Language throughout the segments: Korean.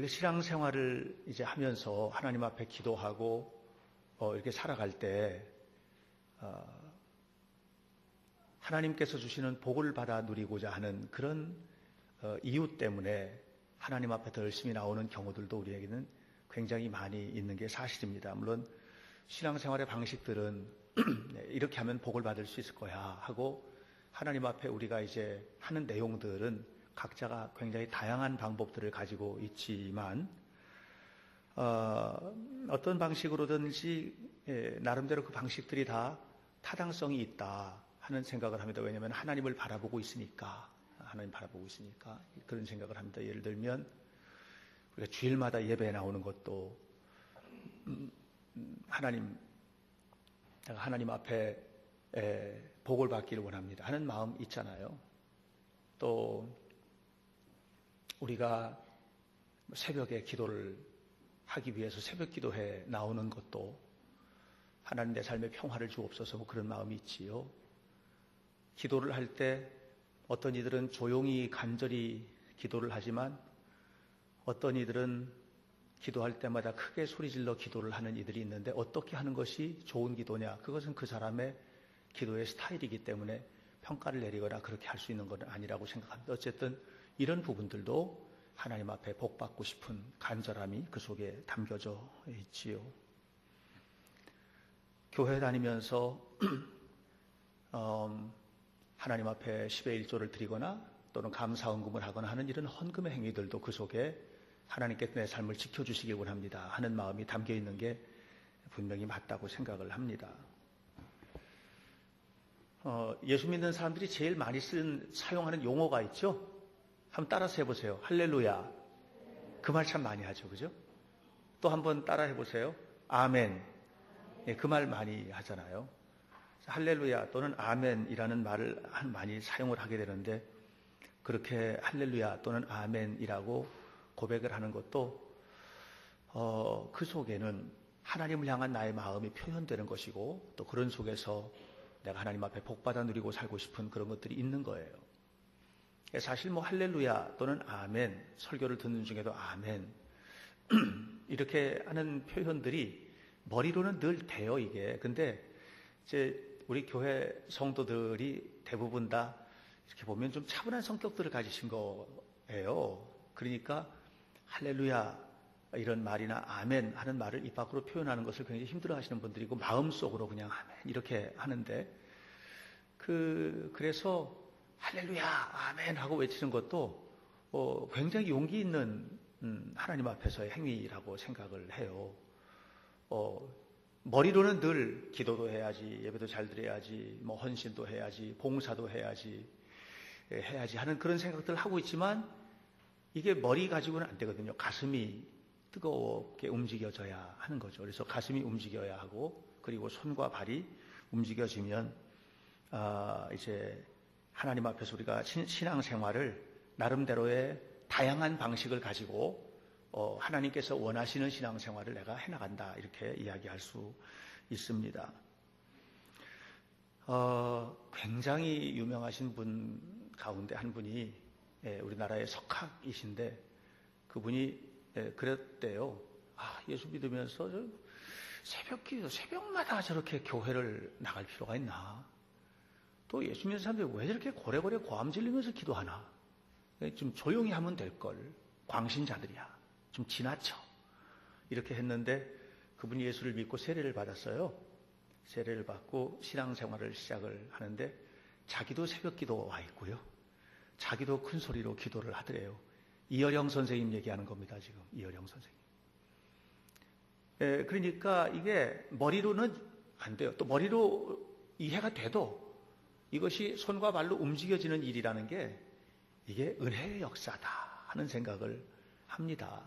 우리가 신앙생활을 이제 하면서 하나님 앞에 기도하고 이렇게 살아갈 때 하나님께서 주시는 복을 받아 누리고자 하는 그런 이유 때문에 하나님 앞에 더 열심히 나오는 경우들도 우리에게는 굉장히 많이 있는 게 사실입니다. 물론 신앙생활의 방식들은 이렇게 하면 복을 받을 수 있을 거야 하고 하나님 앞에 우리가 이제 하는 내용들은 각자가 굉장히 다양한 방법들을 가지고 있지만 어떤 방식으로든지 나름대로 그 방식들이 다 타당성이 있다 하는 생각을 합니다. 왜냐하면 하나님을 바라보고 있으니까 그런 생각을 합니다. 예를 들면 우리가 주일마다 예배에 나오는 것도 하나님 앞에 복을 받기를 원합니다 하는 마음 있잖아요. 또 우리가 새벽에 기도를 하기 위해서 새벽 기도에 나오는 것도 하나님 내 삶에 평화를 주옵소서 뭐 그런 마음이 있지요. 기도를 할 때 어떤 이들은 조용히 간절히 기도를 하지만 어떤 이들은 기도할 때마다 크게 소리질러 기도를 하는 이들이 있는데 어떻게 하는 것이 좋은 기도냐? 그것은 그 사람의 기도의 스타일이기 때문에 평가를 내리거나 그렇게 할 수 있는 건 아니라고 생각합니다. 어쨌든 이런 부분들도 하나님 앞에 복받고 싶은 간절함이 그 속에 담겨져 있지요. 교회 다니면서 하나님 앞에 10의 1조를 드리거나 또는 감사헌금을 하거나 하는 이런 헌금의 행위들도 그 속에 하나님께서 내 삶을 지켜주시길 원합니다 하는 마음이 담겨 있는 게 분명히 맞다고 생각을 합니다. 예수 믿는 사람들이 제일 많이 사용하는 용어가 있죠? 한번 따라서 해보세요. 할렐루야. 그 말 참 많이 하죠. 그죠? 또 한번 따라 해보세요. 아멘. 그 말 많이 하잖아요. 할렐루야 또는 아멘이라는 말을 많이 사용을 하게 되는데 그렇게 할렐루야 또는 아멘이라고 고백을 하는 것도 그 속에는 하나님을 향한 나의 마음이 표현되는 것이고 또 그런 속에서 내가 하나님 앞에 복받아 누리고 살고 싶은 그런 것들이 있는 거예요. 사실 뭐 할렐루야 또는 아멘, 설교를 듣는 중에도 아멘 이렇게 하는 표현들이 머리로는 늘 돼요 이게. 근데 이제 우리 교회 성도들이 대부분 다 이렇게 보면 좀 차분한 성격들을 가지신 거예요. 그러니까 할렐루야 이런 말이나 아멘 하는 말을 입 밖으로 표현하는 것을 굉장히 힘들어 하시는 분들이고 마음속으로 그냥 아멘 이렇게 하는데 그래서 할렐루야 아멘 하고 외치는 것도 굉장히 용기 있는 하나님 앞에서의 행위라고 생각을 해요. 머리로는 늘 기도도 해야지, 예배도 잘 드려야지, 뭐 헌신도 해야지, 봉사도 해야지 하는 그런 생각들을 하고 있지만 이게 머리 가지고는 안 되거든요. 가슴이 뜨겁게 움직여져야 하는 거죠. 그래서 가슴이 움직여야 하고 그리고 손과 발이 움직여지면 이제 하나님 앞에서 우리가 신앙생활을 나름대로의 다양한 방식을 가지고 하나님께서 원하시는 신앙생활을 내가 해나간다 이렇게 이야기할 수 있습니다. 굉장히 유명하신 분 가운데 한 분이 우리나라의 석학이신데 그분이 그랬대요. 예수 믿으면서 새벽기도 새벽마다 저렇게 교회를 나갈 필요가 있나? 또 예수 믿는 사람들이 왜 저렇게 고래고래 고함 질리면서 기도하나? 좀 조용히 하면 될걸. 광신자들이야. 좀 지나쳐. 이렇게 했는데 그분이 예수를 믿고 세례를 받았어요. 세례를 받고 신앙생활을 시작을 하는데 자기도 새벽기도 와 있고요. 자기도 큰 소리로 기도를 하더래요. 이어령 선생님 얘기하는 겁니다. 지금 이어령 선생님. 그러니까 이게 머리로는 안 돼요. 또 머리로 이해가 돼도 이것이 손과 발로 움직여지는 일이라는 게 이게 은혜의 역사다 하는 생각을 합니다.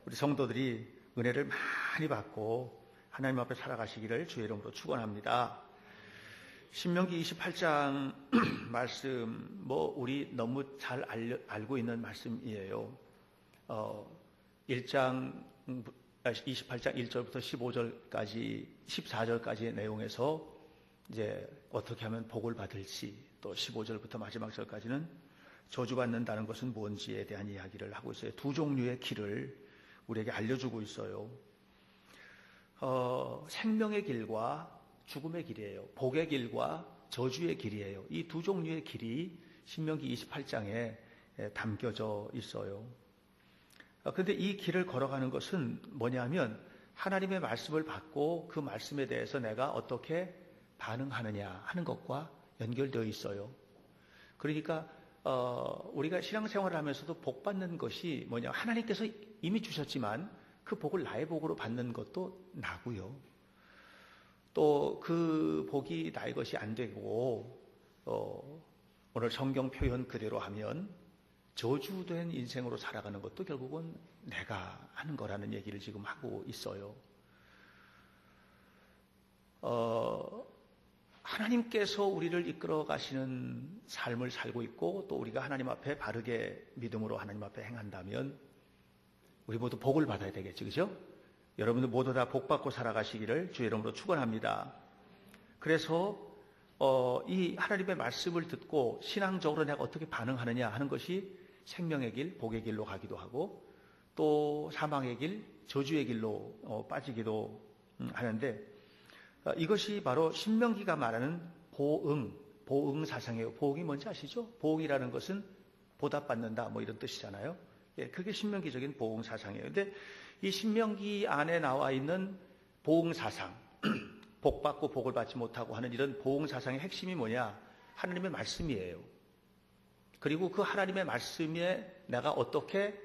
우리 성도들이 은혜를 많이 받고 하나님 앞에 살아가시기를 주의 이름으로 축원합니다. 신명기 28장 말씀 우리 너무 잘 알고 있는 말씀이에요. 28장 1절부터 15절까지 14절까지의 내용에서 이제 어떻게 하면 복을 받을지 또 15절부터 마지막 절까지는 저주받는다는 것은 뭔지에 대한 이야기를 하고 있어요. 두 종류의 길을 우리에게 알려주고 있어요. 생명의 길과 죽음의 길이에요. 복의 길과 저주의 길이에요. 이 두 종류의 길이 신명기 28장에 담겨져 있어요. 그런데 이 길을 걸어가는 것은 뭐냐면 하나님의 말씀을 받고 그 말씀에 대해서 내가 어떻게 반응하느냐 하는 것과 연결되어 있어요. 그러니까 우리가 신앙생활을 하면서도 복 받는 것이 뭐냐, 하나님께서 이미 주셨지만 그 복을 나의 복으로 받는 것도 나고요. 또 그 복이 나의 것이 안 되고 오늘 성경 표현 그대로 하면 저주된 인생으로 살아가는 것도 결국은 내가 하는 거라는 얘기를 지금 하고 있어요. 하나님께서 우리를 이끌어 가시는 삶을 살고 있고 또 우리가 하나님 앞에 바르게 믿음으로 하나님 앞에 행한다면 우리 모두 복을 받아야 되겠죠. 그죠? 여러분들 모두 다 복 받고 살아가시기를 주의 이름으로 축원합니다. 그래서 이 하나님의 말씀을 듣고 신앙적으로 내가 어떻게 반응하느냐 하는 것이 생명의 길, 복의 길로 가기도 하고 또 사망의 길, 저주의 길로 빠지기도 하는데 이것이 바로 신명기가 말하는 보응 사상이에요. 보응이 뭔지 아시죠? 보응이라는 것은 보답받는다 뭐 이런 뜻이잖아요. 예, 그게 신명기적인 보응 사상이에요. 근데 이 신명기 안에 나와 있는 보응 사상, 복 받고 복을 받지 못하고 하는 이런 보응 사상의 핵심이 뭐냐? 하나님의 말씀이에요. 그리고 그 하나님의 말씀에 내가 어떻게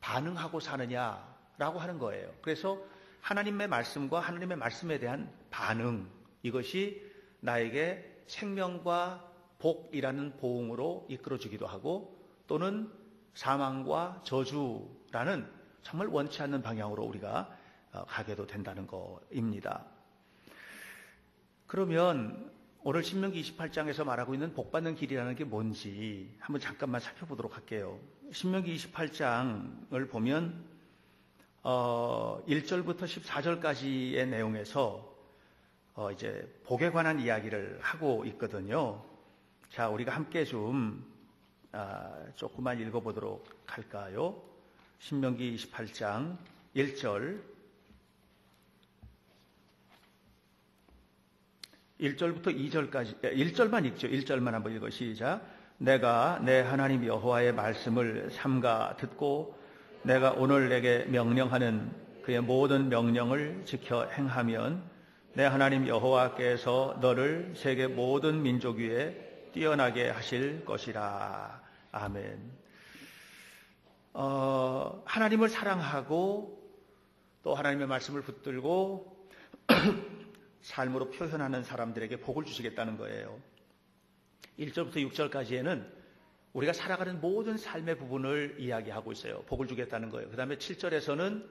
반응하고 사느냐라고 하는 거예요. 그래서 하나님의 말씀과 하나님의 말씀에 대한 반응, 이것이 나에게 생명과 복이라는 보응으로 이끌어주기도 하고 또는 사망과 저주라는 정말 원치 않는 방향으로 우리가 가게도 된다는 것입니다. 그러면 오늘 신명기 28장에서 말하고 있는 복받는 길이라는 게 뭔지 한번 잠깐만 살펴보도록 할게요. 신명기 28장을 보면 1절부터 14절까지의 내용에서 이제 복에 관한 이야기를 하고 있거든요. 자, 우리가 함께 좀 조금만 읽어보도록 할까요? 신명기 28장 1절부터 2절까지 1절만 읽죠. 1절만 한번 읽어 시작. 내가 내 하나님 여호와의 말씀을 삼가 듣고 내가 오늘 내게 명령하는 그의 모든 명령을 지켜 행하면 내 하나님 여호와께서 너를 세계 모든 민족 위에 뛰어나게 하실 것이라. 아멘. 하나님을 사랑하고 또 하나님의 말씀을 붙들고 삶으로 표현하는 사람들에게 복을 주시겠다는 거예요. 1절부터 6절까지에는 우리가 살아가는 모든 삶의 부분을 이야기하고 있어요. 복을 주겠다는 거예요. 그 다음에 7절에서는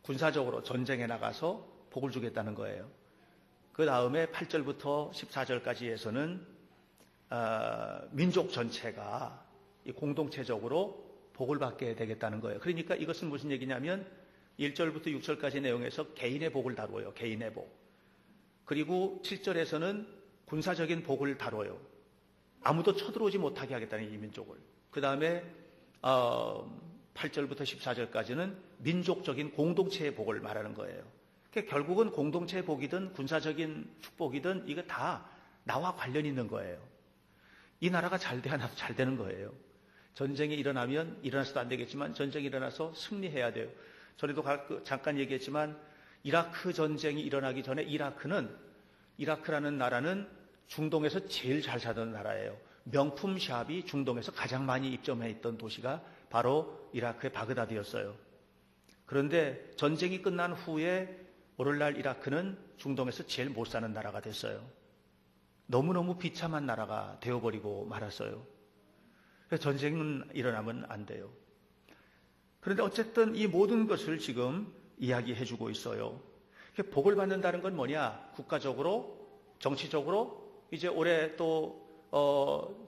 군사적으로 전쟁에 나가서 복을 주겠다는 거예요. 그 다음에 8절부터 14절까지에서는 민족 전체가 공동체적으로 복을 받게 되겠다는 거예요. 그러니까 이것은 무슨 얘기냐면 1절부터 6절까지 내용에서 개인의 복을 다루어요. 개인의 복. 그리고 7절에서는 군사적인 복을 다뤄요. 아무도 쳐들어오지 못하게 하겠다는 이 민족을. 그 다음에 8절부터 14절까지는 민족적인 공동체의 복을 말하는 거예요. 그러니까 결국은 공동체의 복이든 군사적인 축복이든 이거 다 나와 관련이 있는 거예요. 이 나라가 잘 돼야 나도 잘 되는 거예요. 전쟁이 일어나면 일어나서도 안 되겠지만 전쟁이 일어나서 승리해야 돼요. 전에도 잠깐 얘기했지만 이라크 전쟁이 일어나기 전에 이라크라는 나라는 중동에서 제일 잘 사던 나라예요. 명품 샵이 중동에서 가장 많이 입점해 있던 도시가 바로 이라크의 바그다드였어요. 그런데 전쟁이 끝난 후에 오늘날 이라크는 중동에서 제일 못 사는 나라가 됐어요. 너무너무 비참한 나라가 되어버리고 말았어요. 그래서 전쟁은 일어나면 안 돼요. 그런데 어쨌든 이 모든 것을 지금 이야기해주고 있어요. 복을 받는다는 건 뭐냐? 국가적으로, 정치적으로 이제 올해 또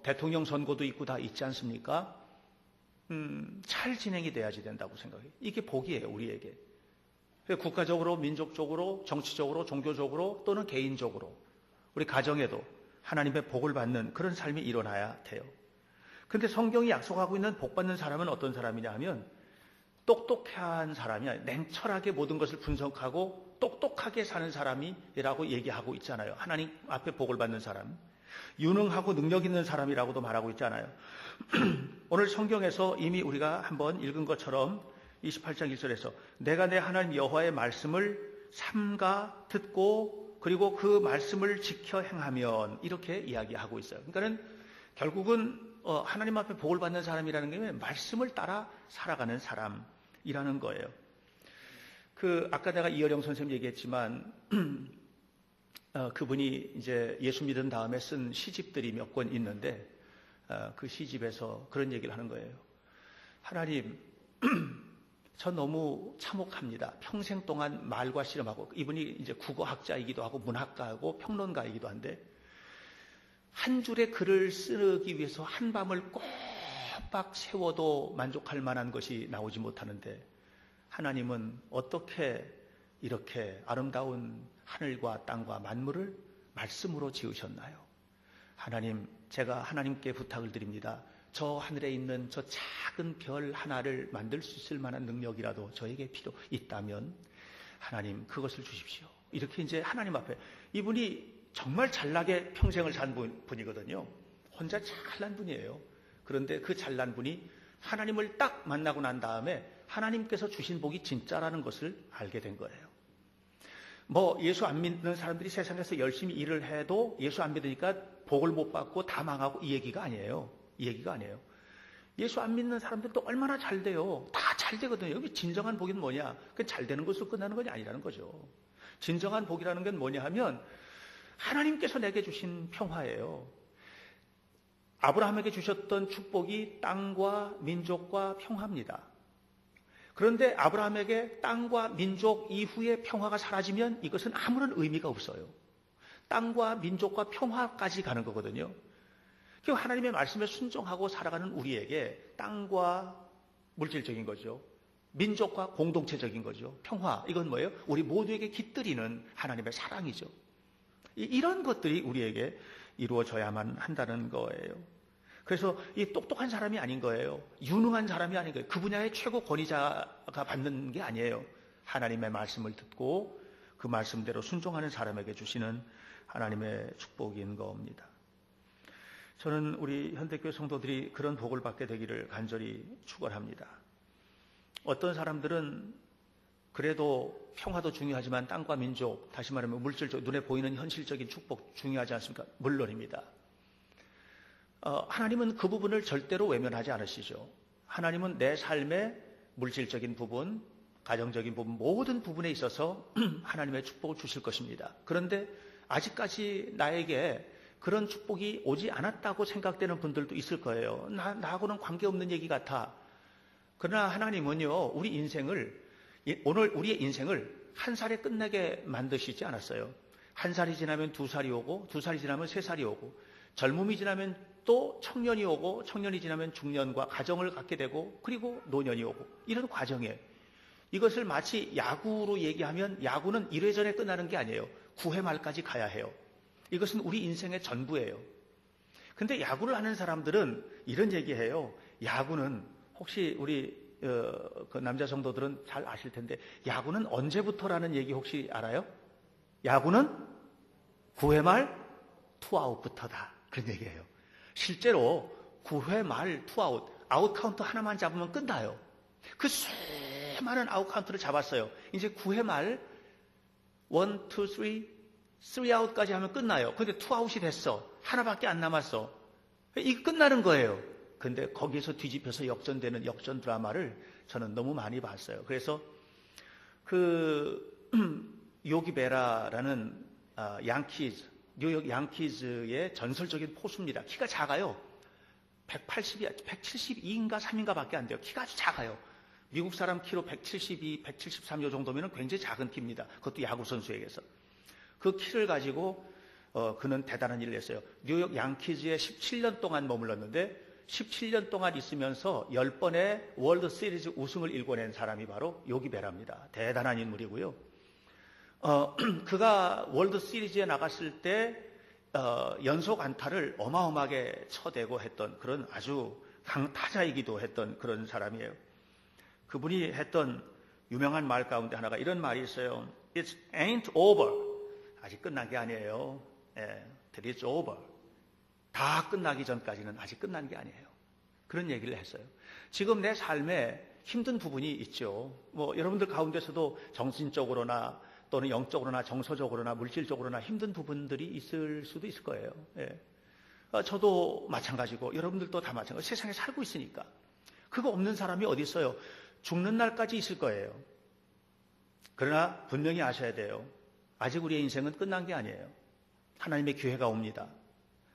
대통령 선거도 있고 다 있지 않습니까? 잘 진행이 돼야지 된다고 생각해요. 이게 복이에요, 우리에게. 국가적으로, 민족적으로, 정치적으로, 종교적으로 또는 개인적으로 우리 가정에도 하나님의 복을 받는 그런 삶이 일어나야 돼요. 근데 성경이 약속하고 있는 복 받는 사람은 어떤 사람이냐 하면 똑똑한 사람이야. 냉철하게 모든 것을 분석하고 똑똑하게 사는 사람이라고 얘기하고 있잖아요. 하나님 앞에 복을 받는 사람. 유능하고 능력 있는 사람이라고도 말하고 있잖아요. 오늘 성경에서 이미 우리가 한번 읽은 것처럼 28장 1절에서 내가 내 하나님 여호와의 말씀을 삼가 듣고 그리고 그 말씀을 지켜 행하면 이렇게 이야기하고 있어요. 그러니까는 결국은 하나님 앞에 복을 받는 사람이라는 게 말씀을 따라 살아가는 사람이라는 거예요. 아까 내가 이어령 선생님 얘기했지만 그분이 이제 예수 믿은 다음에 쓴 시집들이 몇 권 있는데 그 시집에서 그런 얘기를 하는 거예요. 하나님, 저 너무 참혹합니다. 평생 동안 말과 씨름하고, 이분이 이제 국어학자이기도 하고 문학가이고 평론가이기도 한데 한 줄의 글을 쓰기 위해서 한 밤을 꼬박 세워도 만족할 만한 것이 나오지 못하는데 하나님은 어떻게 이렇게 아름다운 하늘과 땅과 만물을 말씀으로 지으셨나요? 하나님, 제가 하나님께 부탁을 드립니다. 저 하늘에 있는 저 작은 별 하나를 만들 수 있을 만한 능력이라도 저에게 필요 있다면 하나님 그것을 주십시오. 이렇게 이제 하나님 앞에, 이분이 정말 잘나게 평생을 산 분이거든요. 혼자 잘난 분이에요. 그런데 그 잘난 분이 하나님을 딱 만나고 난 다음에 하나님께서 주신 복이 진짜라는 것을 알게 된 거예요. 예수 안 믿는 사람들이 세상에서 열심히 일을 해도 예수 안 믿으니까 복을 못 받고 다 망하고 이 얘기가 아니에요. 이 얘기가 아니에요. 예수 안 믿는 사람들도 얼마나 잘 돼요. 다 잘 되거든요. 여기 진정한 복은 뭐냐? 그 잘 되는 것으로 끝나는 것이 아니라는 거죠. 진정한 복이라는 건 뭐냐 하면 하나님께서 내게 주신 평화예요. 아브라함에게 주셨던 축복이 땅과 민족과 평화입니다. 그런데 아브라함에게 땅과 민족 이후의 평화가 사라지면 이것은 아무런 의미가 없어요. 땅과 민족과 평화까지 가는 거거든요. 하나님의 말씀에 순종하고 살아가는 우리에게 땅과 물질적인 거죠. 민족과 공동체적인 거죠. 평화, 이건 뭐예요? 우리 모두에게 깃들이는 하나님의 사랑이죠. 이런 것들이 우리에게 이루어져야만 한다는 거예요. 그래서 이 똑똑한 사람이 아닌 거예요. 유능한 사람이 아닌 거예요. 그 분야의 최고 권위자가 받는 게 아니에요. 하나님의 말씀을 듣고 그 말씀대로 순종하는 사람에게 주시는 하나님의 축복인 겁니다. 저는 우리 현대교회 성도들이 그런 복을 받게 되기를 간절히 축원합니다. 어떤 사람들은 그래도 평화도 중요하지만 땅과 민족, 다시 말하면 물질적, 눈에 보이는 현실적인 축복 중요하지 않습니까? 물론입니다. 하나님은 그 부분을 절대로 외면하지 않으시죠. 하나님은 내 삶의 물질적인 부분, 가정적인 부분, 모든 부분에 있어서 하나님의 축복을 주실 것입니다. 그런데 아직까지 나에게 그런 축복이 오지 않았다고 생각되는 분들도 있을 거예요. 나하고는 관계없는 얘기 같아. 그러나 하나님은요, 오늘 우리의 인생을 한 살에 끝내게 만드시지 않았어요. 한 살이 지나면 2살이 오고, 2살이 지나면 3살이 오고, 젊음이 지나면 또 청년이 오고, 청년이 지나면 중년과 가정을 갖게 되고, 그리고 노년이 오고, 이런 과정에 이것을 마치 야구로 얘기하면 야구는 1회전에 끝나는 게 아니에요. 9회 말까지 가야 해요. 이것은 우리 인생의 전부예요. 근데 야구를 하는 사람들은 이런 얘기해요. 야구는 혹시 우리 그 남자 성도들은 잘 아실 텐데 야구는 언제부터라는 얘기 혹시 알아요? 야구는 9회 말 투아웃부터다. 그런 얘기예요. 실제로 9회 말 투아웃, 아웃 카운트 하나만 잡으면 끝나요. 그 수많은 아웃 카운트를 잡았어요. 이제 9회 말 1, 2, 3 아웃까지 하면 끝나요. 근데 투아웃이 됐어. 하나밖에 안 남았어. 이거 끝나는 거예요. 근데 거기에서 뒤집혀서 역전되는 역전 드라마를 저는 너무 많이 봤어요. 그래서 요기 베라라는 뉴욕 양키즈의 전설적인 포수입니다. 키가 작아요. 172인가 3인가 밖에 안 돼요. 키가 아주 작아요. 미국 사람 키로 172, 173 요 정도면 굉장히 작은 키입니다. 그것도 야구 선수에게서. 그 키를 가지고 그는 대단한 일을 했어요. 뉴욕 양키즈에 17년 동안 머물렀는데 17년 동안 있으면서 10번의 월드 시리즈 우승을 일궈낸 사람이 바로 요기 베라입니다. 대단한 인물이고요. 그가 월드 시리즈에 나갔을 때 연속 안타를 어마어마하게 쳐대고 했던 그런 아주 강타자이기도 했던 그런 사람이에요. 그분이 했던 유명한 말 가운데 하나가 이런 말이 있어요. It ain't over. 아직 끝난 게 아니에요. Till it's over. 다 끝나기 전까지는 아직 끝난 게 아니에요. 그런 얘기를 했어요. 지금 내 삶에 힘든 부분이 있죠. 여러분들 가운데서도 정신적으로나 또는 영적으로나 정서적으로나 물질적으로나 힘든 부분들이 있을 수도 있을 거예요. 저도 마찬가지고 여러분들도 다 마찬가지. 세상에 살고 있으니까. 그거 없는 사람이 어디 있어요? 죽는 날까지 있을 거예요. 그러나 분명히 아셔야 돼요. 아직 우리의 인생은 끝난 게 아니에요. 하나님의 기회가 옵니다.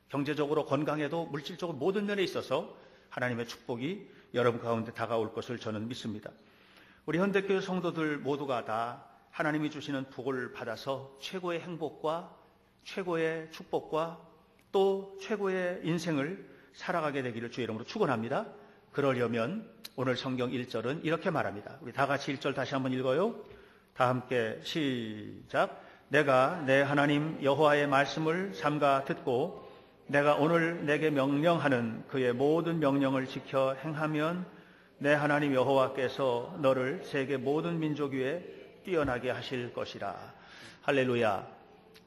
경제적으로 건강해도 물질적으로 모든 면에 있어서 하나님의 축복이 여러분 가운데 다가올 것을 저는 믿습니다. 우리 현대교회 성도들 모두가 다 하나님이 주시는 복을 받아서 최고의 행복과 최고의 축복과 또 최고의 인생을 살아가게 되기를 주의 이름으로 축원합니다. 그러려면 오늘 성경 1절은 이렇게 말합니다. 우리 다 같이 1절 다시 한번 읽어요. 다 함께 시작. 내가 내 하나님 여호와의 말씀을 삼가 듣고 내가 오늘 내게 명령하는 그의 모든 명령을 지켜 행하면 내 하나님 여호와께서 너를 세계 모든 민족 위에 뛰어나게 하실 것이라. 할렐루야.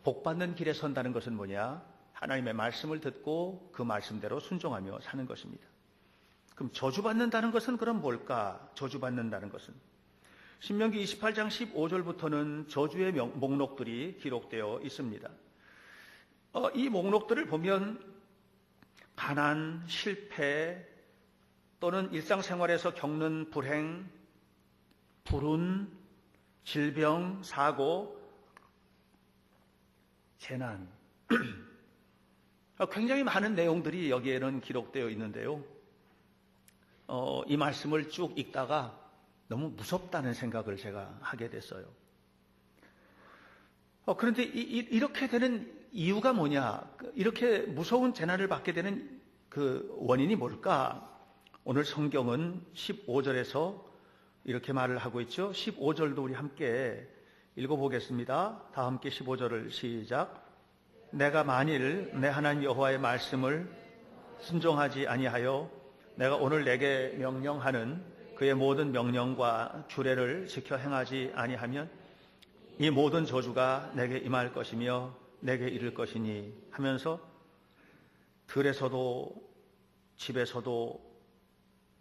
복받는 길에 선다는 것은 뭐냐? 하나님의 말씀을 듣고 그 말씀대로 순종하며 사는 것입니다. 그럼 저주받는다는 것은 그럼 뭘까? 저주받는다는 것은 신명기 28장 15절부터는 저주의 목록들이 기록되어 있습니다. 이 목록들을 보면 가난, 실패 또는 일상생활에서 겪는 불행, 불운, 질병, 사고, 재난 굉장히 많은 내용들이 여기에는 기록되어 있는데요. 이 말씀을 쭉 읽다가 너무 무섭다는 생각을 제가 하게 됐어요. 그런데 이렇게 되는 이유가 뭐냐? 이렇게 무서운 재난을 받게 되는 그 원인이 뭘까? 오늘 성경은 15절에서 이렇게 말을 하고 있죠. 15절도 우리 함께 읽어보겠습니다. 다 함께 15절을 시작. 내가 만일 내 하나님 여호와의 말씀을 순종하지 아니하여 내가 오늘 내게 명령하는 그의 모든 명령과 규례를 지켜 행하지 아니하면 이 모든 저주가 내게 임할 것이며 내게 이를 것이니 하면서 들에서도 집에서도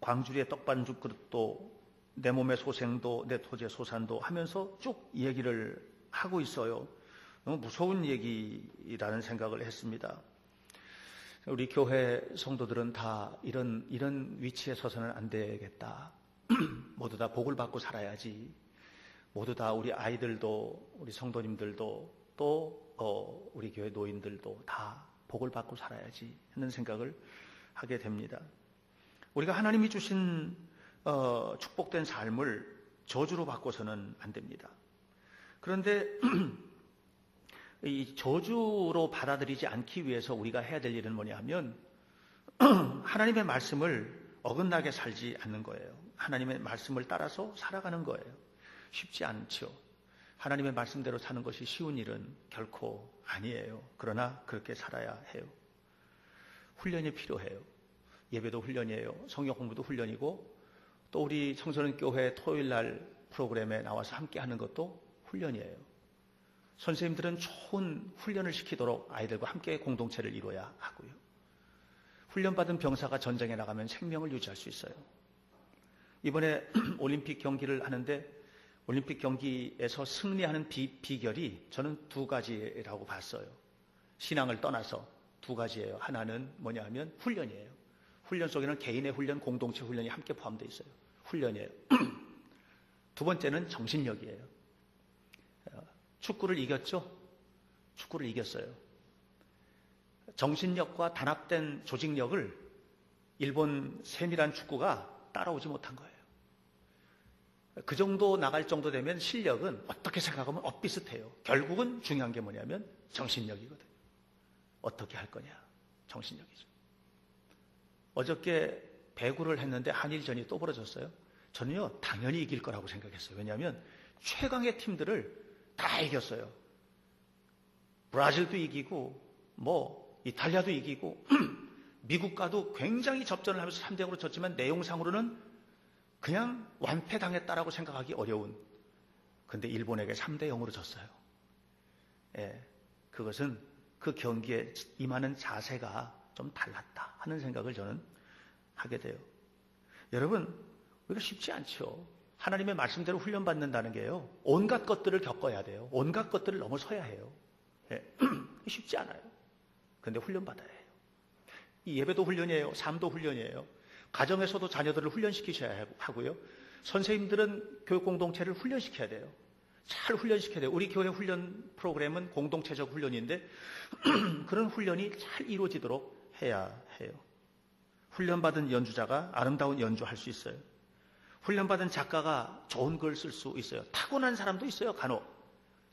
광주리의 떡반죽 그릇도 내 몸의 소생도 내 토지의 소산도 하면서 쭉 얘기를 하고 있어요. 너무 무서운 얘기라는 생각을 했습니다. 우리 교회 성도들은 다 이런 위치에 서서는 안 되겠다. 모두 다 복을 받고 살아야지. 모두 다 우리 아이들도 우리 성도님들도 또 우리 교회 노인들도 다 복을 받고 살아야지 하는 생각을 하게 됩니다. 우리가 하나님이 주신 축복된 삶을 저주로 바꿔서는 안 됩니다. 그런데 이 저주로 받아들이지 않기 위해서 우리가 해야 될 일은 뭐냐 하면 하나님의 말씀을 어긋나게 살지 않는 거예요. 하나님의 말씀을 따라서 살아가는 거예요. 쉽지 않죠. 하나님의 말씀대로 사는 것이 쉬운 일은 결코 아니에요. 그러나 그렇게 살아야 해요. 훈련이 필요해요. 예배도 훈련이에요. 성경 공부도 훈련이고 또 우리 청소년 교회 토요일 날 프로그램에 나와서 함께 하는 것도 훈련이에요. 선생님들은 좋은 훈련을 시키도록 아이들과 함께 공동체를 이루어야 하고요. 훈련받은 병사가 전쟁에 나가면 생명을 유지할 수 있어요. 이번에 올림픽 경기를 하는데 올림픽 경기에서 승리하는 비결이 저는 두 가지라고 봤어요. 신앙을 떠나서 두 가지예요. 하나는 뭐냐 하면 훈련이에요. 훈련 속에는 개인의 훈련, 공동체 훈련이 함께 포함되어 있어요. 훈련이에요. 두 번째는 정신력이에요. 축구를 이겼죠? 축구를 이겼어요. 정신력과 단합된 조직력을 일본 세밀한 축구가 따라오지 못한 거예요. 그 정도 나갈 정도 되면 실력은 어떻게 생각하면 엇비슷해요. 결국은 중요한 게 뭐냐면 정신력이거든요. 어떻게 할 거냐? 정신력이죠. 어저께 배구를 했는데 한일전이 또 벌어졌어요. 저는요, 당연히 이길 거라고 생각했어요. 왜냐하면 최강의 팀들을 다 이겼어요. 브라질도 이기고 이탈리아도 이기고 미국과도 굉장히 접전을 하면서 3대0으로 졌지만 내용상으로는 그냥 완패당했다라고 생각하기 어려운, 근데 일본에게 3대0으로 졌어요. 그것은 그 경기에 임하는 자세가 좀 달랐다 하는 생각을 저는 하게 돼요. 여러분, 우리가 쉽지 않죠. 하나님의 말씀대로 훈련받는다는 게요, 온갖 것들을 겪어야 돼요. 온갖 것들을 넘어서야 해요. 쉽지 않아요. 근데 훈련받아야 해요. 이 예배도 훈련이에요. 삶도 훈련이에요. 가정에서도 자녀들을 훈련시키셔야 하고요. 선생님들은 교육 공동체를 훈련시켜야 돼요. 잘 훈련시켜야 돼요. 우리 교회 훈련 프로그램은 공동체적 훈련인데 그런 훈련이 잘 이루어지도록 해야 해요. 훈련받은 연주자가 아름다운 연주할 수 있어요. 훈련받은 작가가 좋은 글 쓸 수 있어요. 타고난 사람도 있어요. 간혹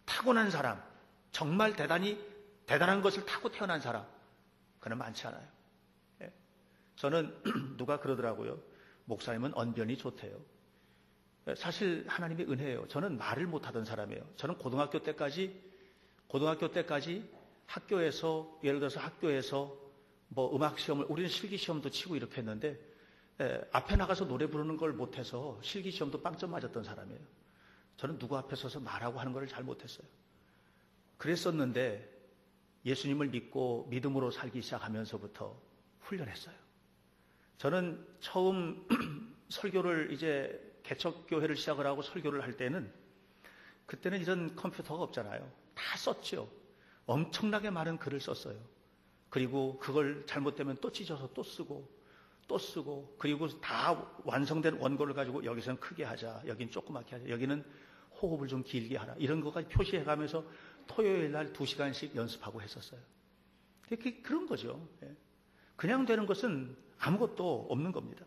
타고난 사람, 정말 대단한 것을 타고 태어난 사람, 그는 많지 않아요. 저는 누가 그러더라고요. 목사님은 언변이 좋대요. 사실 하나님의 은혜예요. 저는 말을 못하던 사람이에요. 저는 고등학교 때까지 학교에서, 예를 들어서 학교에서 음악 시험을, 우리는 실기 시험도 치고 이렇게 했는데 앞에 나가서 노래 부르는 걸 못해서 실기 시험도 빵점 맞았던 사람이에요. 저는 누구 앞에 서서 말하고 하는 걸 잘 못했어요. 그랬었는데 예수님을 믿고 믿음으로 살기 시작하면서부터 훈련했어요. 저는 처음 설교를 이제 개척교회를 시작을 하고 설교를 할 때는, 그때는 이런 컴퓨터가 없잖아요. 다 썼죠. 엄청나게 많은 글을 썼어요. 그리고 그걸 잘못되면 또 찢어서 또 쓰고, 그리고 다 완성된 원고를 가지고 여기서는 크게 하자, 여기는 조그맣게 하자, 여기는 호흡을 좀 길게 하라, 이런 것까지 표시해가면서 토요일 날 2시간씩 연습하고 했었어요. 그런 거죠. 그냥 되는 것은 아무것도 없는 겁니다.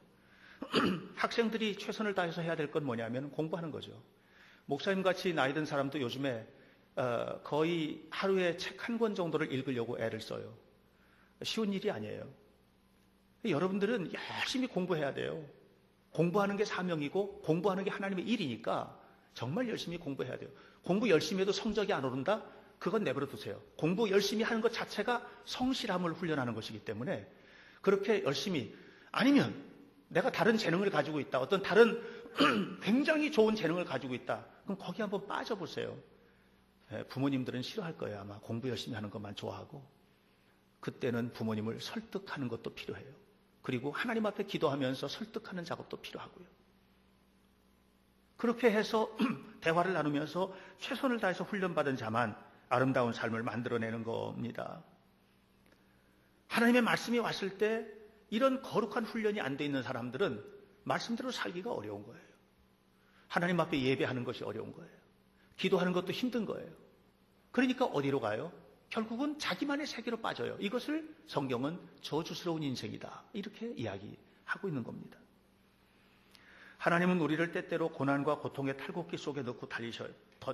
학생들이 최선을 다해서 해야 될 건 뭐냐면 공부하는 거죠. 목사님같이 나이 든 사람도 요즘에 거의 하루에 책 한 권 정도를 읽으려고 애를 써요. 쉬운 일이 아니에요. 여러분들은 열심히 공부해야 돼요. 공부하는 게 사명이고 공부하는 게 하나님의 일이니까 정말 열심히 공부해야 돼요. 공부 열심히 해도 성적이 안 오른다? 그건 내버려 두세요. 공부 열심히 하는 것 자체가 성실함을 훈련하는 것이기 때문에 그렇게 열심히, 아니면 내가 다른 재능을 가지고 있다, 어떤 다른 굉장히 좋은 재능을 가지고 있다, 그럼 거기 한번 빠져보세요. 부모님들은 싫어할 거예요. 아마 공부 열심히 하는 것만 좋아하고. 그때는 부모님을 설득하는 것도 필요해요. 그리고 하나님 앞에 기도하면서 설득하는 작업도 필요하고요. 그렇게 해서 대화를 나누면서 최선을 다해서 훈련받은 자만 아름다운 삶을 만들어내는 겁니다. 하나님의 말씀이 왔을 때 이런 거룩한 훈련이 안 돼 있는 사람들은 말씀대로 살기가 어려운 거예요. 하나님 앞에 예배하는 것이 어려운 거예요. 기도하는 것도 힘든 거예요. 그러니까 어디로 가요? 결국은 자기만의 세계로 빠져요. 이것을 성경은 저주스러운 인생이다, 이렇게 이야기하고 있는 겁니다. 하나님은 우리를 때때로 고난과 고통의 탈곡기 속에 넣고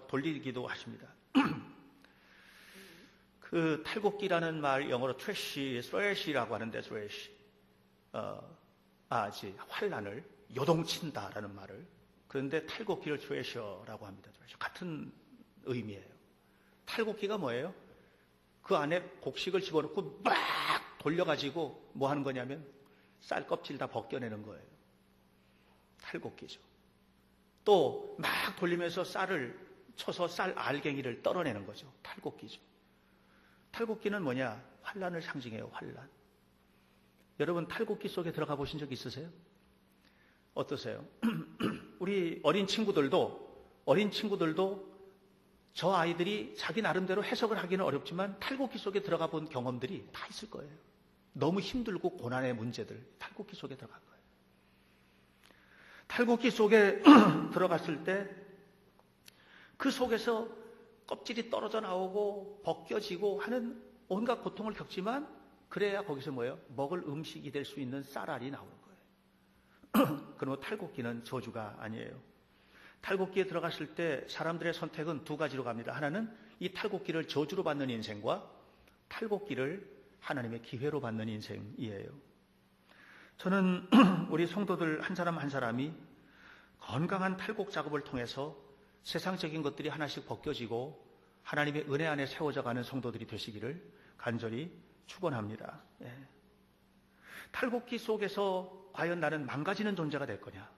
돌리기도 하십니다. 그 탈곡기라는 말, 영어로 thrash라고 하는데, 환란을 요동친다라는 말을, 그런데 탈곡기를 thrash라고 합니다. 같은 의미예요. 탈곡기가 뭐예요? 그 안에 곡식을 집어넣고 막 돌려가지고 뭐 하는 거냐면 쌀 껍질 다 벗겨내는 거예요. 탈곡기죠. 또 막 돌리면서 쌀을 쳐서 쌀 알갱이를 떨어내는 거죠. 탈곡기죠. 탈곡기는 뭐냐? 환란을 상징해요. 환란. 여러분 탈곡기 속에 들어가 보신 적 있으세요? 어떠세요? 우리 어린 친구들도 저 아이들이 자기 나름대로 해석을 하기는 어렵지만 탈곡기 속에 들어가 본 경험들이 다 있을 거예요. 너무 힘들고 고난의 문제들, 탈곡기 속에 들어간 거예요. 탈곡기 속에 들어갔을 때 그 속에서 껍질이 떨어져 나오고 벗겨지고 하는 온갖 고통을 겪지만, 그래야 거기서 뭐예요? 먹을 음식이 될 수 있는 쌀알이 나오는 거예요. 그러면 탈곡기는 저주가 아니에요. 탈곡기에 들어갔을 때 사람들의 선택은 두 가지로 갑니다. 하나는 이 탈곡기를 저주로 받는 인생과 탈곡기를 하나님의 기회로 받는 인생이에요. 저는 우리 성도들 한 사람 한 사람이 건강한 탈곡 작업을 통해서 세상적인 것들이 하나씩 벗겨지고 하나님의 은혜 안에 세워져 가는 성도들이 되시기를 간절히 축원합니다. 예. 탈곡기 속에서 과연 나는 망가지는 존재가 될 거냐?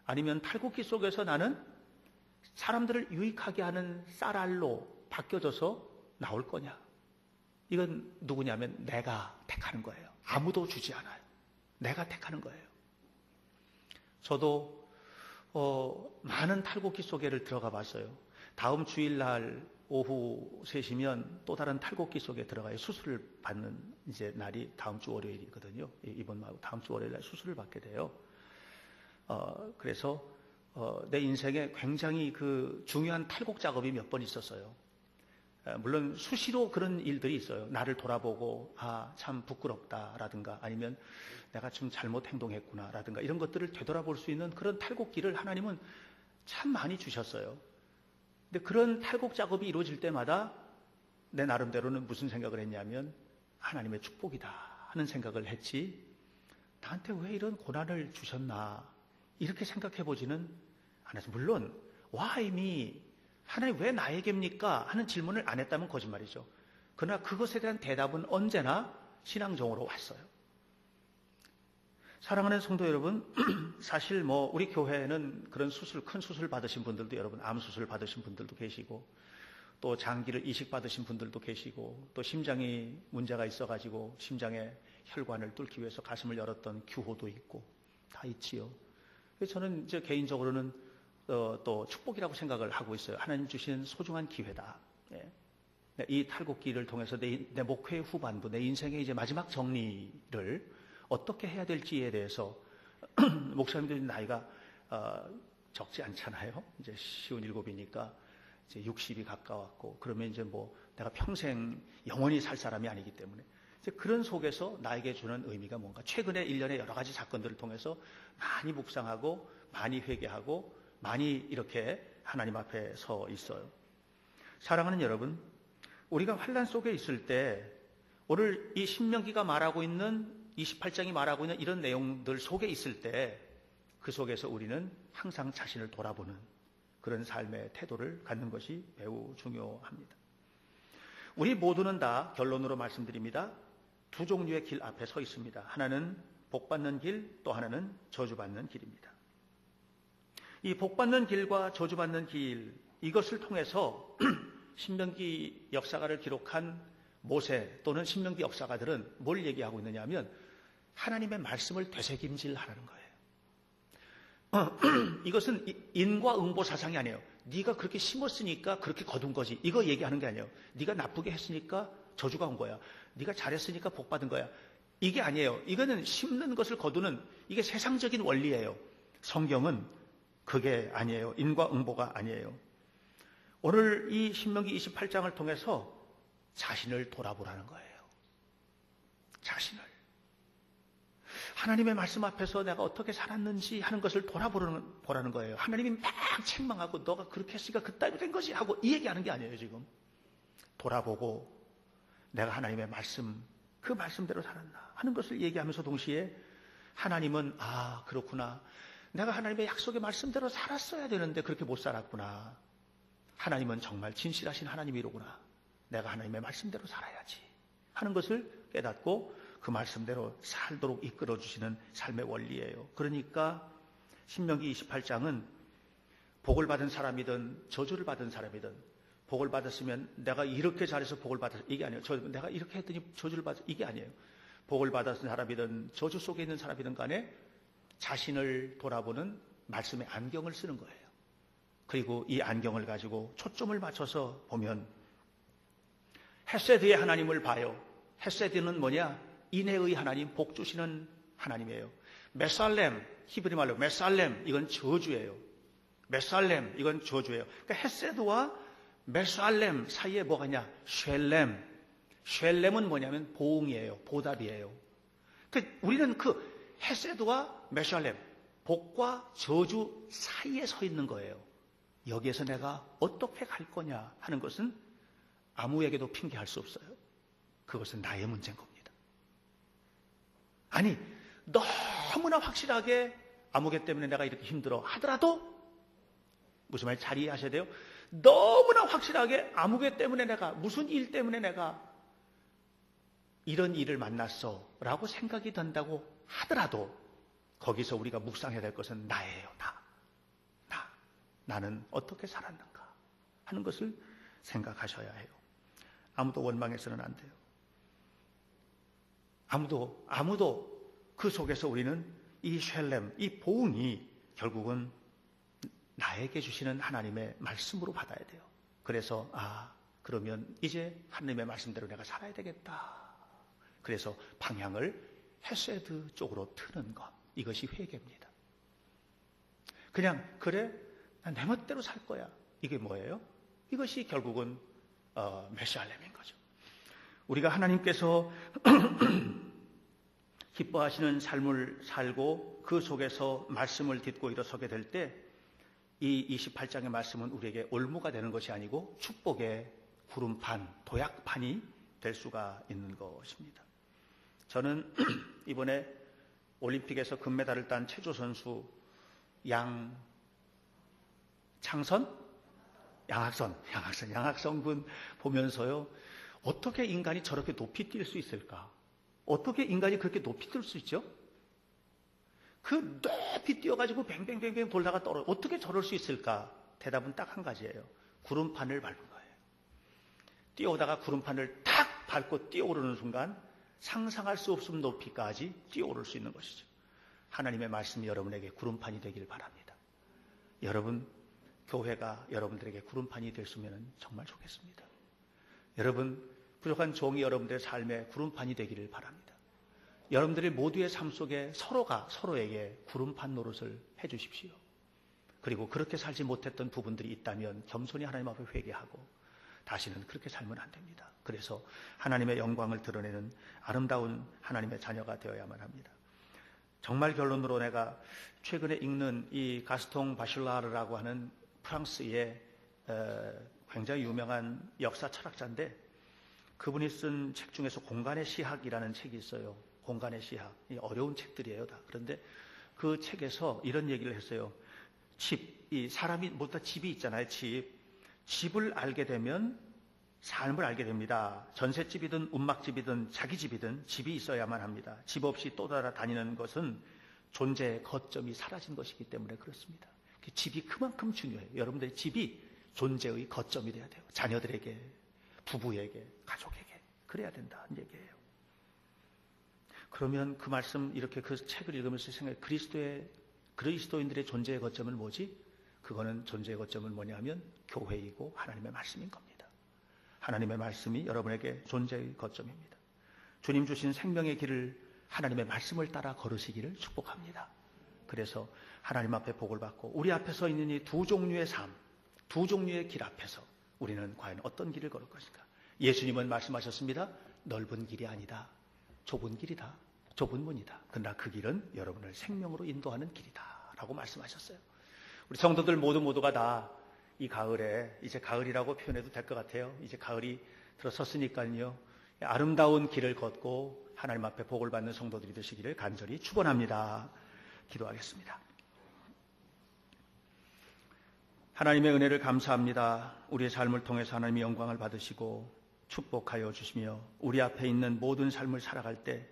아니면 탈곡기 속에서 나는 사람들을 유익하게 하는 쌀알로 바뀌어져서 나올 거냐? 이건 누구냐면 내가 택하는 거예요. 아무도 주지 않아요. 내가 택하는 거예요. 저도 많은 탈곡기 속에를 들어가 봤어요. 다음 주일날 오후 3시면 또 다른 탈곡기 속에 들어가요. 수술을 받는 이제 날이 다음 주 월요일이거든요. 이번 말고 다음 주 월요일 날 수술을 받게 돼요. 그래서 내 인생에 굉장히 그 중요한 탈곡 작업이 몇 번 있었어요. 물론 수시로 그런 일들이 있어요. 나를 돌아보고 참 부끄럽다라든가 아니면 내가 좀 잘못 행동했구나라든가 이런 것들을 되돌아볼 수 있는 그런 탈곡기를 하나님은 참 많이 주셨어요. 근데 그런 탈곡 작업이 이루어질 때마다 내 나름대로는 무슨 생각을 했냐면 하나님의 축복이다 하는 생각을 했지 나한테 왜 이런 고난을 주셨나 이렇게 생각해 보지는 않았어요. 물론 why me? 하나님 왜 나에게입니까? 하는 질문을 안 했다면 거짓말이죠. 그러나 그것에 대한 대답은 언제나 신앙적으로 왔어요. 사랑하는 성도 여러분, 사실 우리 교회는 그런 큰 수술 받으신 분들도 여러분, 암 수술 받으신 분들도 계시고, 또 장기를 이식 받으신 분들도 계시고, 또 심장이 문제가 있어가지고 심장의 혈관을 뚫기 위해서 가슴을 열었던 규호도 있고, 다 있지요. 그래서 저는 이제 개인적으로는 또 축복이라고 생각을 하고 있어요. 하나님 주신 소중한 기회다. 예. 이 탈곡기를 통해서 내 목회 후반부, 내 인생의 이제 마지막 정리를 어떻게 해야 될지에 대해서 목사님들 나이가 적지 않잖아요. 이제 57이니까 이제 60이 가까웠고 그러면 이제 내가 평생 영원히 살 사람이 아니기 때문에 이제 그런 속에서 나에게 주는 의미가 뭔가 최근에 1년의 여러 가지 사건들을 통해서 많이 묵상하고 많이 회개하고 많이 이렇게 하나님 앞에 서 있어요. 사랑하는 여러분, 우리가 환난 속에 있을 때 오늘 이 신명기가 말하고 있는 28장이 말하고 있는 이런 내용들 속에 있을 때 그 속에서 우리는 항상 자신을 돌아보는 그런 삶의 태도를 갖는 것이 매우 중요합니다. 우리 모두는 다 결론으로 말씀드립니다. 두 종류의 길 앞에 서 있습니다. 하나는 복받는 길, 또 하나는 저주받는 길입니다. 이 복받는 길과 저주받는 길, 이것을 통해서 신명기 역사가를 기록한 모세 또는 신명기 역사가들은 뭘 얘기하고 있느냐 하면 하나님의 말씀을 되새김질하라는 거예요. 이것은 인과응보 사상이 아니에요. 네가 그렇게 심었으니까 그렇게 거둔 거지. 이거 얘기하는 게 아니에요. 네가 나쁘게 했으니까 저주가 온 거야. 네가 잘했으니까 복 받은 거야. 이게 아니에요. 이거는 심는 것을 거두는 이게 세상적인 원리예요. 성경은 그게 아니에요. 인과응보가 아니에요. 오늘 이 신명기 28장을 통해서 자신을 돌아보라는 거예요. 자신을. 하나님의 말씀 앞에서 내가 어떻게 살았는지 하는 것을 돌아보라는 거예요. 하나님이 막 책망하고 너가 그렇게 했으니까 그따위로 된 거지 하고 이 얘기하는 게 아니에요. 지금 돌아보고 내가 하나님의 말씀 그 말씀대로 살았나 하는 것을 얘기하면서 동시에 하나님은 그렇구나. 내가 하나님의 약속의 말씀대로 살았어야 되는데 그렇게 못 살았구나. 하나님은 정말 진실하신 하나님이로구나. 내가 하나님의 말씀대로 살아야지 하는 것을 깨닫고 그 말씀대로 살도록 이끌어주시는 삶의 원리예요. 그러니까 신명기 28장은 복을 받은 사람이든 저주를 받은 사람이든 복을 받았으면 내가 이렇게 잘해서 복을 받았어. 이게 아니에요. 내가 이렇게 했더니 저주를 받았어. 이게 아니에요. 복을 받은 사람이든 저주 속에 있는 사람이든 간에 자신을 돌아보는 말씀의 안경을 쓰는 거예요. 그리고 이 안경을 가지고 초점을 맞춰서 보면 헤세드의 하나님을 봐요. 헤세드는 뭐냐? 인애의 하나님, 복 주시는 하나님이에요. 메살렘, 히브리 말로 메살렘, 이건 저주예요. 메살렘, 이건 저주예요. 그러니까 헤세드와 메살렘 사이에 뭐가 있냐? 쉘렘. 쉘렘은 뭐냐면 보응이에요. 보답이에요. 우리는 그 헤세드와 메살렘, 복과 저주 사이에 서 있는 거예요. 여기에서 내가 어떻게 갈 거냐 하는 것은 아무에게도 핑계할 수 없어요. 그것은 나의 문제인 겁니다. 아니, 너무나 확실하게 아무개 때문에 내가 이렇게 힘들어 하더라도 무슨 말인지 잘 이해하셔야 돼요. 너무나 확실하게 아무개 때문에 내가 무슨 일 때문에 내가 이런 일을 만났어 라고 생각이 든다고 하더라도 거기서 우리가 묵상해야 될 것은 나예요. 나는 어떻게 살았는가 하는 것을 생각하셔야 해요. 아무도 원망해서는 안 돼요. 아무도 그 속에서 우리는 이 샬렘, 이 보응이 결국은 나에게 주시는 하나님의 말씀으로 받아야 돼요. 그래서 그러면 이제 하나님의 말씀대로 내가 살아야 되겠다. 그래서 방향을 헤세드 쪽으로 트는 것, 이것이 회개입니다. 그냥 그래 난 내 멋대로 살 거야. 이게 뭐예요? 이것이 결국은 메샬렘인 거죠. 우리가 하나님께서 기뻐하시는 삶을 살고 그 속에서 말씀을 듣고 일어서게 될 때 이 28장의 말씀은 우리에게 올무가 되는 것이 아니고 축복의 구름판, 도약판이 될 수가 있는 것입니다. 저는 이번에 올림픽에서 금메달을 딴 체조 선수 양학선 군 보면서요, 어떻게 인간이 저렇게 높이 뛸 수 있을까? 어떻게 인간이 그렇게 높이 뛸 수 있죠? 그 높이 뛰어가지고 뱅뱅뱅뱅 돌다가 어떻게 저럴 수 있을까? 대답은 딱 한 가지예요. 구름판을 밟은 거예요. 뛰어오다가 구름판을 탁 밟고 뛰어오르는 순간 상상할 수 없는 높이까지 뛰어오를 수 있는 것이죠. 하나님의 말씀이 여러분에게 구름판이 되길 바랍니다. 여러분, 교회가 여러분들에게 구름판이 될 수 있으면 정말 좋겠습니다. 여러분, 부족한 종이 여러분들의 삶에 구름판이 되기를 바랍니다. 여러분들의 모두의 삶 속에 서로가 서로에게 구름판 노릇을 해주십시오. 그리고 그렇게 살지 못했던 부분들이 있다면 겸손히 하나님 앞에 회개하고 다시는 그렇게 살면 안 됩니다. 그래서 하나님의 영광을 드러내는 아름다운 하나님의 자녀가 되어야만 합니다. 정말 결론으로 내가 최근에 읽는 이 가스통 바슐라르라고 하는 프랑스의 굉장히 유명한 역사 철학자인데 그분이 쓴 책 중에서 공간의 시학이라는 책이 있어요. 공간의 시학. 어려운 책들이에요, 다. 그런데 그 책에서 이런 얘기를 했어요. 이 사람이 모두 다 집이 있잖아요, 집을 알게 되면 삶을 알게 됩니다. 전셋집이든 움막집이든 자기 집이든 집이 있어야만 합니다. 집 없이 떠돌아다니는 것은 존재의 거점이 사라진 것이기 때문에 그렇습니다. 집이 그만큼 중요해요. 여러분들의 집이 존재의 거점이 돼야 돼요. 자녀들에게, 부부에게, 가족에게. 그래야 된다는 얘기예요. 그러면 그 말씀, 이렇게 그 책을 읽으면서 생각해, 그리스도인들의 존재의 거점은 뭐지? 그거는 존재의 거점은 뭐냐면 교회이고 하나님의 말씀인 겁니다. 하나님의 말씀이 여러분에게 존재의 거점입니다. 주님 주신 생명의 길을 하나님의 말씀을 따라 걸으시기를 축복합니다. 그래서 하나님 앞에 복을 받고 우리 앞에 서 있는 이 두 종류의 삶, 두 종류의 길 앞에서 우리는 과연 어떤 길을 걸을 것인가? 예수님은 말씀하셨습니다. 넓은 길이 아니다. 좁은 길이다. 좁은 문이다. 그러나 그 길은 여러분을 생명으로 인도하는 길이다. 라고 말씀하셨어요. 우리 성도들 모두가 다 이 가을에, 이제 가을이라고 표현해도 될 것 같아요. 이제 가을이 들어섰으니까요. 아름다운 길을 걷고 하나님 앞에 복을 받는 성도들이 되시기를 간절히 축원합니다. 기도하겠습니다. 하나님의 은혜를 감사합니다. 우리의 삶을 통해서 하나님의 영광을 받으시고 축복하여 주시며 우리 앞에 있는 모든 삶을 살아갈 때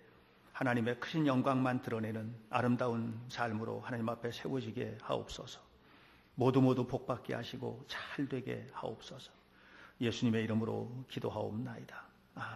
하나님의 크신 영광만 드러내는 아름다운 삶으로 하나님 앞에 세워지게 하옵소서. 모두 복받게 하시고 잘 되게 하옵소서. 예수님의 이름으로 기도하옵나이다. 아멘.